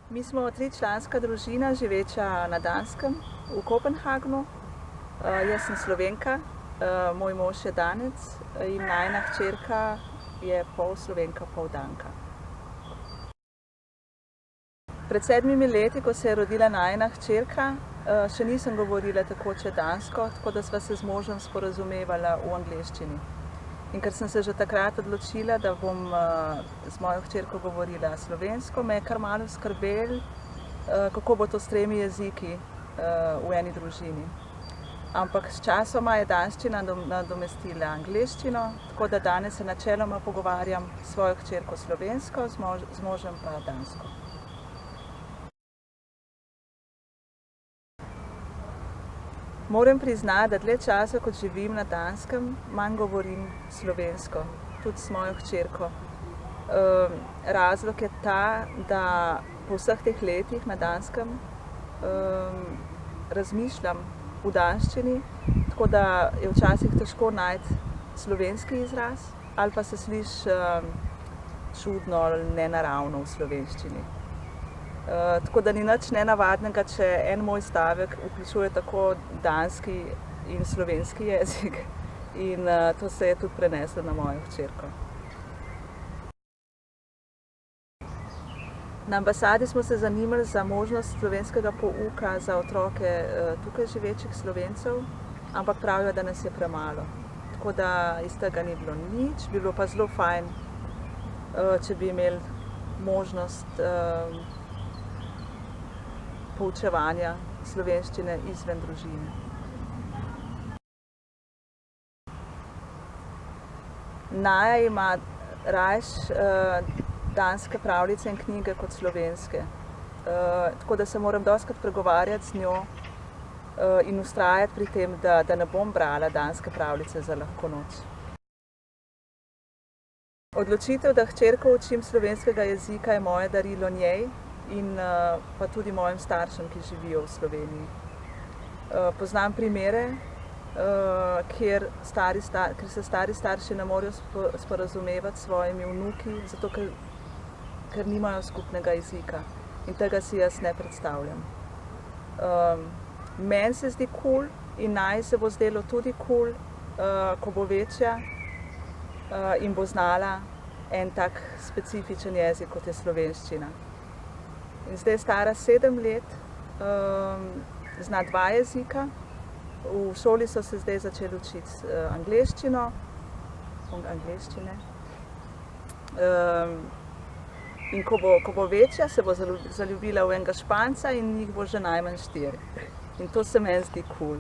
Mi smo tričlanska družina, živeča na Danskem, v Kopenhagnu. Jaz sem Slovenka, moj mož je Danec in najina hčerka je pol Slovenka, pol Danka. Pred 7 leti, ko se je rodila najina hčerka, še nisem govorila tekoče dansko, tako da sva se z možem sporazumevala v angleščini. In ker sem se že takrat odločila, da bom z mojo hčerko govorila slovensko, me je kar malo skrbelo, kako bo to s 3 jeziki v eni družini. Ampak s časoma je danščina nadomestila angleščino, tako da danes se načeloma pogovarjam s svojo hčerko slovensko, z možem pa dansko. Moram priznati, da dlje časa, kot živim na Danskem, manj govorim slovensko, tudi s mojo hčerko. Razlog je ta, da po vseh teh letih na Danskem razmišljam v danščini, tako da je včasih težko najti slovenski izraz ali pa se sliši čudno ali nenaravno v slovenščini. Tako da ni nič nenavadnega, če en moj stavek vključuje tako danski in slovenski jezik in to se je tudi preneslo na mojo hčerko. Na ambasadi smo se zanimali za možnost slovenskega pouka za otroke tukaj živečih Slovencev, ampak pravijo, da nas je premalo. Tako da iz tega ni bilo nič, bi bilo pa zelo fajn, če bi imeli možnost poučevanja slovenščine izven družine. Naja ima rajši danske pravljice in knjige kot slovenske. Tako da se moram dostikrat pregovarjati z njo in vztrajati pri tem, da ne bom brala danske pravljice za lahko noč. Odločitev, da hčerko učim slovenskega jezika, je moje darilo njej in pa tudi mojim staršem, ki živijo v Sloveniji. Poznam primere, kjer se stari starši ne morejo sporazumevati s svojimi vnuki, zato ker nimajo skupnega jezika. In tega si jaz ne predstavljam. Meni se zdi kul in naj se bo zdelo tudi kul, ko bo večja in bo znala en tak specifičen jezik, kot je slovenščina. In zdaj je stara 7 let, zna 2 jezika. V šoli so se zdaj začeli učiti angleščine. In ko bo večja, se bo zaljubila v enega Španca in jih bo že najmanj 4. In to se meni zdi kul.